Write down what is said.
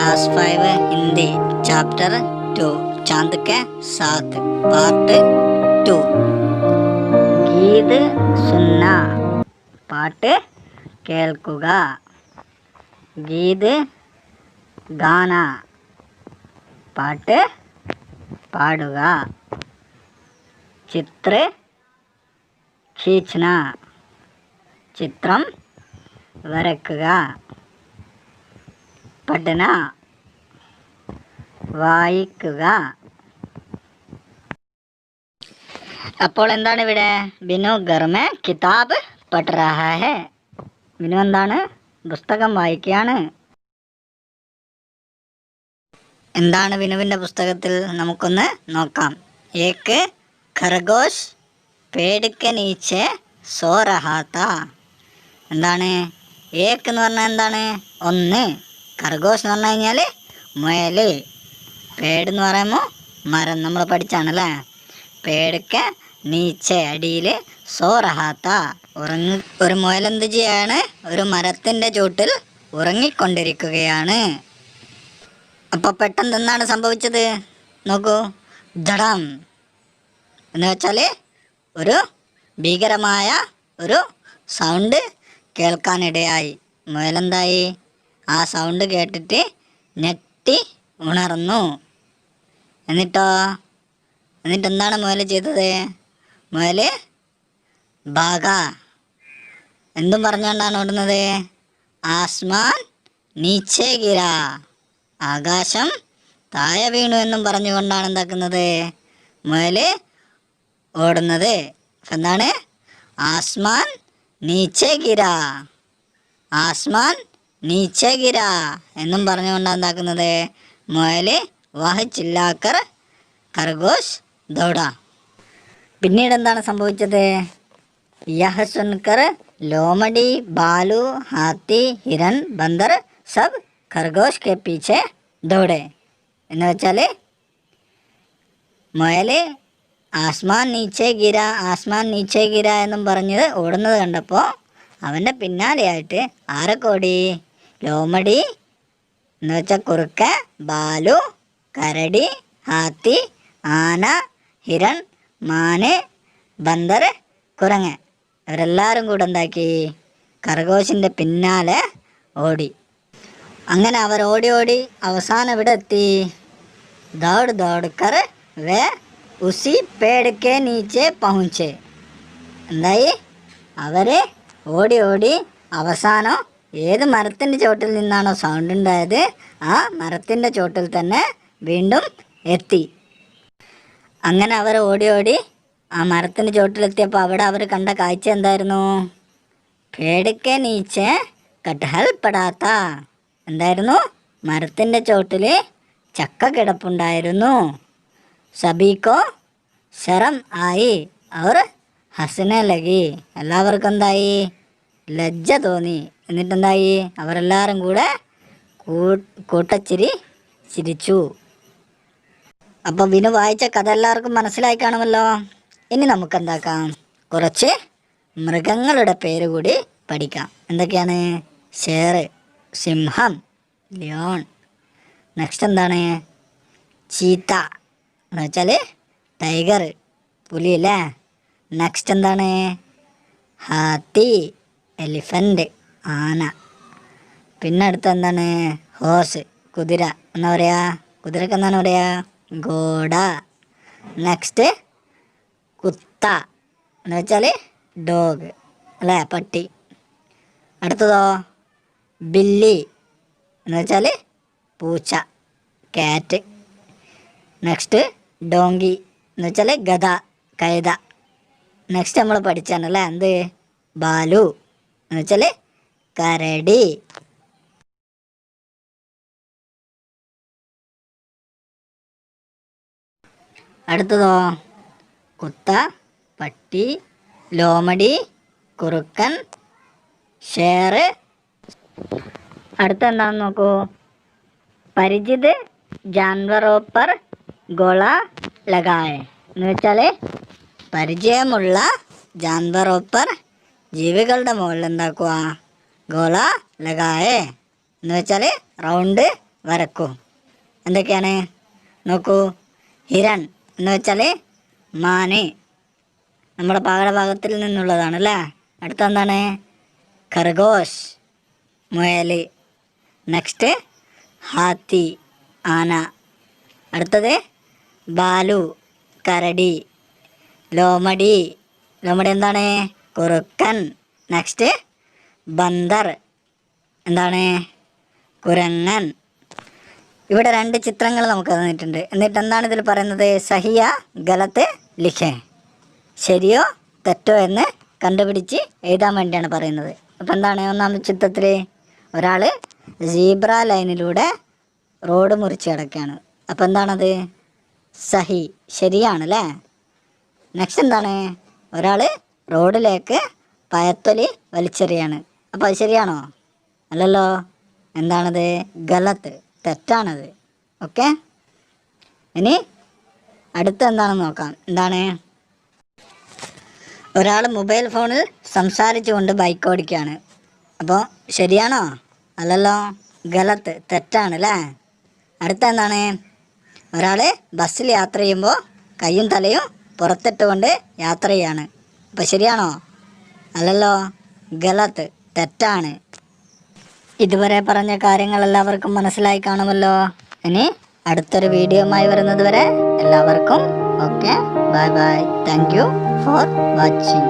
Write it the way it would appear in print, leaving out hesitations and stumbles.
Class 5 Hindi chapter 2 चांद के साथ पार्ट 2 गीत सुनना पाട്ട് കേൾക്കുക ഗീത് ഗാന പാട്ട് പാടുക ചിത്ര खींचना ചിത്രം വരയ്ക്കുക പഠന വായിക്കുക. അപ്പോൾ എന്താണ് ഇവിടെ? ബിനു ഘർ മേ കിതാബ് പഠ് രഹാ ഹൈ. ബിനു എന്താണ്? പുസ്തകം വായിക്കുകയാണ്. എന്താണ് ബിനുവിൻ്റെ പുസ്തകത്തിൽ? നമുക്കൊന്ന് നോക്കാം. ഏക്ക് ഖർഗോശ് പേട് കെ നീച്ചെ സോ രഹാ താ. എന്താണ് ഏക്ക് എന്ന് പറഞ്ഞാൽ? എന്താണ്? ഒന്ന്. ഖർഗോശ് എന്ന് പറഞ്ഞു കഴിഞ്ഞാൽ മുയൽ. പേട് എന്ന് പറയുമ്പോൾ മരം, നമ്മൾ പഠിച്ചാണല്ലേ. പേടൊക്കെ നീച്ചെ അടിയിൽ, സോ രഹാത്ത ഒരു മുയൽ എന്ത് ചെയ്യാണ്? ഒരു മരത്തിൻ്റെ ചുവട്ടിൽ ഉറങ്ങിക്കൊണ്ടിരിക്കുകയാണ്. അപ്പോൾ പെട്ടെന്ന് എന്താണ് സംഭവിച്ചത്? നോക്കൂ. ജഡം എന്ന് വെച്ചാൽ ഒരു ഭീകരമായ ഒരു സൗണ്ട് കേൾക്കാനിടയായി. മുയലെന്തായി? ആ സൗണ്ട് കേട്ടിട്ട് ഞെട്ടി ഉണർന്നു. എന്നിട്ടെന്താണ് മുയൽ ചെയ്തത്? മുയൽ ഭാഗ എന്തും പറഞ്ഞുകൊണ്ടാണ് ഓടുന്നത്? ആസ്മാൻ നീച്ചേ ഗിര, ആകാശം താഴെ വീണു എന്നും പറഞ്ഞുകൊണ്ടാണ് എന്താക്കുന്നത്? മുയൽ ഓടുന്നത്. എന്താണ്? ആസ്മാൻ നീച്ചേ ഗിര, ആസ്മാൻ നീച്ചേ ഗിര എന്നും പറഞ്ഞുകൊണ്ടാണ് എന്താക്കുന്നത്? മുയൽ വഹ് ചില്ലാക്കർ ഖർഗോശ് ദൗഡ. പിന്നീട് എന്താണ് സംഭവിച്ചത്? യഹ് സുൻകർ ലോമഡി, ബാലു, ഹാത്തി, ഹിരൺ, ബന്ദർ സബ് ഖർഗോശ് കെ പീछे ദൗഡെ. എന്ന് വെച്ചാൽ മുയൽ ആസ്മാൻ നീച്ചേ ഗിര, ആസ്മാൻ നീച്ചേ ഗിര എന്നും പറഞ്ഞത് ഓടുന്നത് കണ്ടപ്പോൾ അവൻ്റെ പിന്നാലെയായിട്ട് ആരൊക്കെ ഓടി? ലോമടി എന്ന് വെച്ചാൽ കുറുക്ക, ബാലു കരടി, ഹാത്തി ആന, ഹിരൺ മാന്, ബന്ദർ കുരങ്ങ്. ഇവരെല്ലാവരും കൂടെ എന്താക്കി? ഖർഗോശിൻ്റെ പിന്നാലെ ഓടി. അങ്ങനെ അവർ ഓടി ഓടി അവസാനം ഇവിടെ എത്തി. ദൗഡ് ദൗഡ് കർ വേ ഉസി പേട് കെ നീച്ചെ പहुंचे. എന്തായി? അവർ ഓടി ഓടി അവസാനം ഏത് മരത്തിൻ്റെ ചോട്ടിൽ നിന്നാണോ സൗണ്ട് ഉണ്ടായത് ആ മരത്തിൻ്റെ ചോട്ടിൽ തന്നെ വീണ്ടും എത്തി. അങ്ങനെ അവർ ഓടി ഓടി ആ മരത്തിൻ്റെ ചോട്ടിലെത്തിയപ്പോൾ അവിടെ അവർ കണ്ട കാഴ്ച എന്തായിരുന്നു? പേടിക്കെ നീച്ചെ കട്ഹൽ പടാത്ത. എന്തായിരുന്നു? മരത്തിൻ്റെ ചോട്ടിൽ ചക്ക കിടപ്പുണ്ടായിരുന്നു. സബീക്കോ ശരം ആയി അവർ ഹസനെ ലഗി. എല്ലാവർക്കും എന്തായി? ലജ്ജ തോന്നി. എന്നിട്ടെന്തായി? അവരെല്ലാവരും കൂടെ കൂട്ടച്ചിരി ചിരിച്ചു. അപ്പോൾ വിനു വായിച്ച കഥ എല്ലാവർക്കും മനസ്സിലായി കാണുമല്ലോ. ഇനി നമുക്ക് എന്താക്കാം? കുറച്ച് മൃഗങ്ങളുടെ പേര് കൂടി പഠിക്കാം. എന്തൊക്കെയാണ്? ഷേർ, സിംഹം, ലിയോൺ. നെക്സ്റ്റ് എന്താണ്? ചീത്ത എന്ന് വെച്ചാൽ ടൈഗർ, പുലി അല്ലേ. നെക്സ്റ്റ് എന്താണ്? ഹാത്തി, എലിഫൻ്റ്, ആന. പിന്നെ അടുത്ത എന്താണ്? ഹോസ്, കുതിര. എന്നാ പറയുക? കുതിരക്ക് എന്താണ് പറയുക? ഘോഡ. നെക്സ്റ്റ് കുത്ത എന്ന് വെച്ചാൽ ഡോഗ് അല്ലേ, പട്ടി. അടുത്തതോ? ബില്ലി എന്ന് വെച്ചാൽ പൂച്ച, ക്യാറ്റ്. നെക്സ്റ്റ് ഡോങ്കി എന്ന് വെച്ചാൽ ഗധ, കഴുത. നെക്സ്റ്റ് നമ്മൾ പഠിച്ചാണല്ലേ എന്ത്? ബാലു എന്ന് വെച്ചാൽ കരടി. അടുത്തതോ? കുത്ത, പട്ടി, ലോമടി, കുറുക്കൻ, ഷേർ. അടുത്ത എന്താണെന്ന് നോക്കൂ. പരിചിത് ജാൻവറോ പർ ഗോള ലഗായെ എന്ന് വെച്ചാൽ പരിചയമുള്ള ജാൻവറോ പർ ജീവികളുടെ മുകളിൽ എന്താക്കുക? ഗോള ലഗായെ എന്ന് വെച്ചാൽ റൗണ്ട് വരക്കൂ. എന്തൊക്കെയാണ് നോക്കൂ. ഹിരൺ എന്ന് വെച്ചാൽ മാന്, നമ്മുടെ പാഠഭാഗത്തിൽ നിന്നുള്ളതാണ് അല്ലേ. അടുത്ത എന്താണ്? ഖർഗോഷ്, മുയൽ. നെക്സ്റ്റ് ഹാത്തി, ആന. അടുത്തത് ബാലു, കരടി. ലോമടി, ലോമടി എന്താണ്? കുറുക്കൻ. നെക്സ്റ്റ് ബന്ദർ, എന്താണ്? കുരങ്ങൻ. ഇവിടെ 2 ചിത്രങ്ങൾ നമുക്ക് തന്നിട്ടുണ്ട്. എന്നിട്ട് എന്താണ് ഇതിൽ പറയുന്നത്? സഹിയ ഗലത്ത് ലിഖേ, ശരിയോ തെറ്റോ എന്ന് കണ്ടുപിടിച്ച് എഴുതാൻ വേണ്ടിയാണ് പറയുന്നത്. അപ്പം എന്താണ് ഒന്നാമത്തെ ചിത്രത്തിൽ? ഒരാൾ സീബ്ര ലൈനിലൂടെ റോഡ് മുറിച്ച് കിടക്കുകയാണ്. അപ്പം എന്താണത്? സഹി, ശരിയാണല്ലേ. നെക്സ്റ്റ് എന്താണ്? ഒരാൾ റോഡിലേക്ക് പഴത്തൊലി വലിച്ചെറിയാണ്. അപ്പോൾ അത് ശരിയാണോ? അല്ലല്ലോ. എന്താണത്? ഗലത്ത്, തെറ്റാണത്. ഓക്കെ. ഇനി അടുത്ത എന്താണെന്ന് നോക്കാം. എന്താണ്? ഒരാൾ മൊബൈൽ ഫോണിൽ സംസാരിച്ചു കൊണ്ട് ബൈക്ക് ഓടിക്കുകയാണ്. അപ്പോൾ ശരിയാണോ? അല്ലല്ലോ. ഗലത്ത്, തെറ്റാണ് അല്ലേ. അടുത്ത എന്താണ്? ഒരാൾ ബസ്സിൽ യാത്ര ചെയ്യുമ്പോൾ കൈയും തലയും പുറത്തിട്ടുകൊണ്ട് യാത്ര ചെയ്യാണ്. അപ്പോൾ ശരിയാണോ? അല്ലല്ലോ. ഗലത്ത്, തെറ്റാണ്. ഇതുവരെ പറഞ്ഞ കാര്യങ്ങൾ എല്ലാവർക്കും മനസ്സിലായി കാണുമല്ലോ. ഇനി അടുത്തൊരു വീഡിയോയുമായി വരുന്നത് വരെ എല്ലാവർക്കും okay, bye bye. Thank you for watching.